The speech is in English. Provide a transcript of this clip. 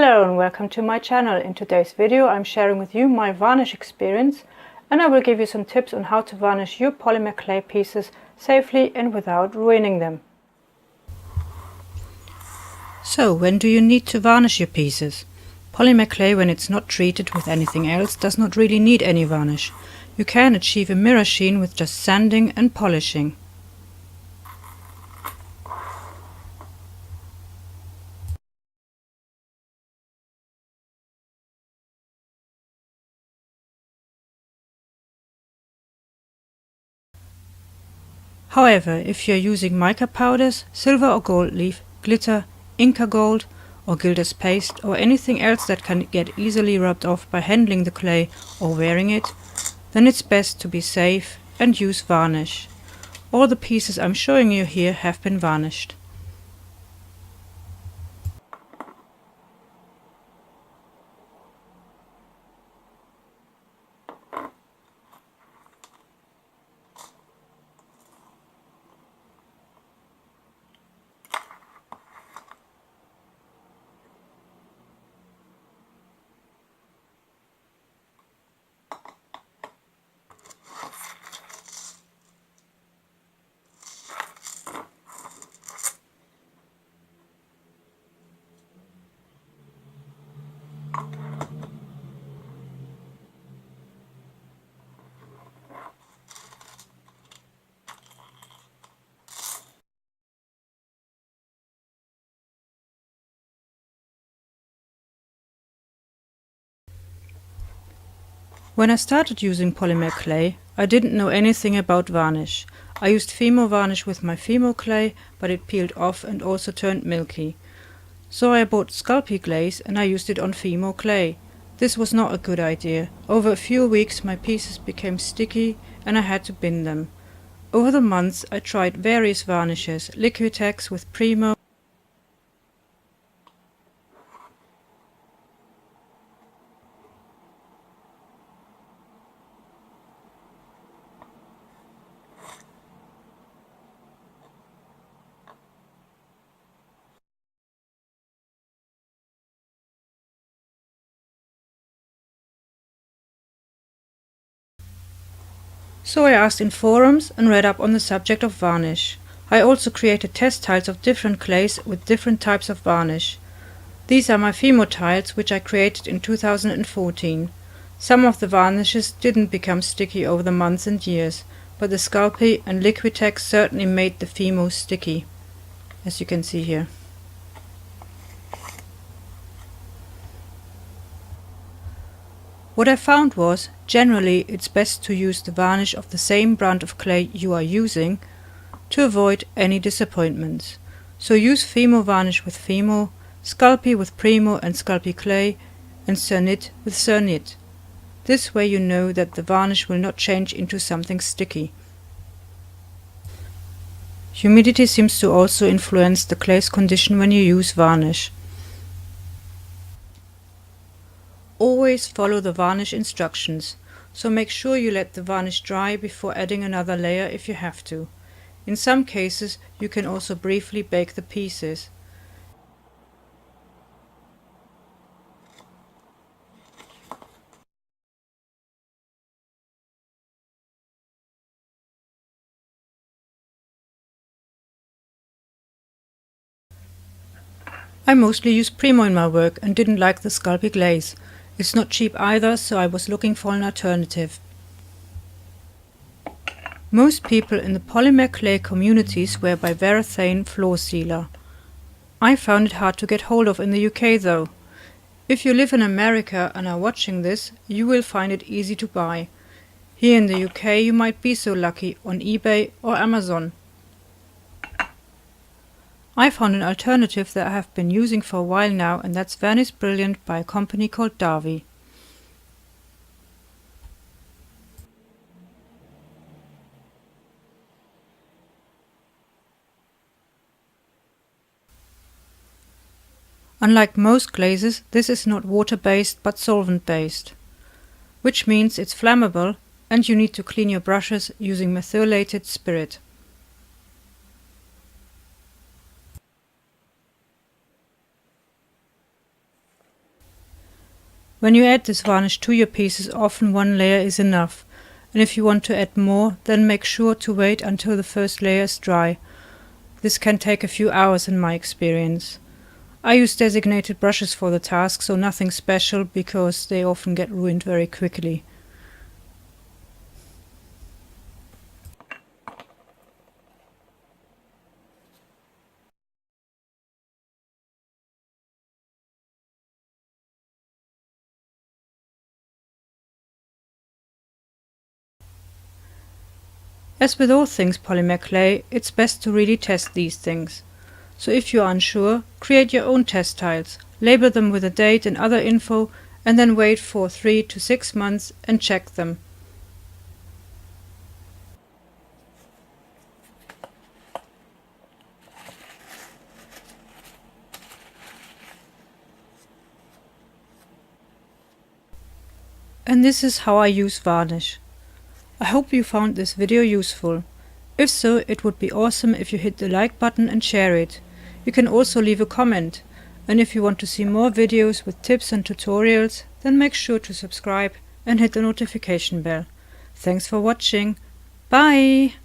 Hello and welcome to my channel. In today's video I'm sharing with you my varnish experience, and I will give you some tips on how to varnish your polymer clay pieces safely and without ruining them. So, when do you need to varnish your pieces? Polymer clay, when it's not treated with anything else, does not really need any varnish. You can achieve a mirror sheen with just sanding and polishing. However, if you are using mica powders, silver or gold leaf, glitter, Inca gold or gilder's paste or anything else that can get easily rubbed off by handling the clay or wearing it, then it's best to be safe and use varnish. All the pieces I'm showing you here have been varnished. When I started using polymer clay, I didn't know anything about varnish. I used Fimo varnish with my Fimo clay, but it peeled off and also turned milky. So I bought Sculpey glaze and I used it on Fimo clay. This was not a good idea. Over a few weeks my pieces became sticky and I had to bin them. Over the months I tried various varnishes, Liquitex with Primo, so I asked in forums and read up on the subject of varnish. I also created test tiles of different clays with different types of varnish. These are my Fimo tiles, which I created in 2014. Some of the varnishes didn't become sticky over the months and years, but the Sculpey and Liquitex certainly made the Fimo sticky, as you can see here. What I found was, generally it's best to use the varnish of the same brand of clay you are using to avoid any disappointments. So use Fimo varnish with Fimo, Sculpey with Primo and Sculpey clay, and Cernit with Cernit. This way you know that the varnish will not change into something sticky. Humidity seems to also influence the clay's condition when you use varnish. Always follow the varnish instructions, so make sure you let the varnish dry before adding another layer if you have to. In some cases you can also briefly bake the pieces. I mostly use Primo in my work and didn't like the Sculpey glaze. It's not cheap either, so I was looking for an alternative. Most people in the polymer clay community swear by Varathane floor sealer. I found it hard to get hold of in the UK though. If you live in America and are watching this, you will find it easy to buy. Here in the UK you might be so lucky on eBay or Amazon. I found an alternative that I have been using for a while now, and that's Varnish Brilliant by a company called Darby. Unlike most glazes, this is not water-based but solvent-based, which means it's flammable and you need to clean your brushes using methylated spirit. When you add this varnish to your pieces, often one layer is enough, and if you want to add more, then make sure to wait until the first layer is dry. This can take a few hours in my experience. I use designated brushes for the task, so nothing special because they often get ruined very quickly. As with all things polymer clay, it's best to really test these things. So if you are unsure, create your own test tiles, label them with a date and other info, and then wait for 3 to 6 months and check them. And this is how I use varnish. I hope you found this video useful. If so, it would be awesome if you hit the like button and share it. You can also leave a comment. And if you want to see more videos with tips and tutorials, then make sure to subscribe and hit the notification bell. Thanks for watching. Bye!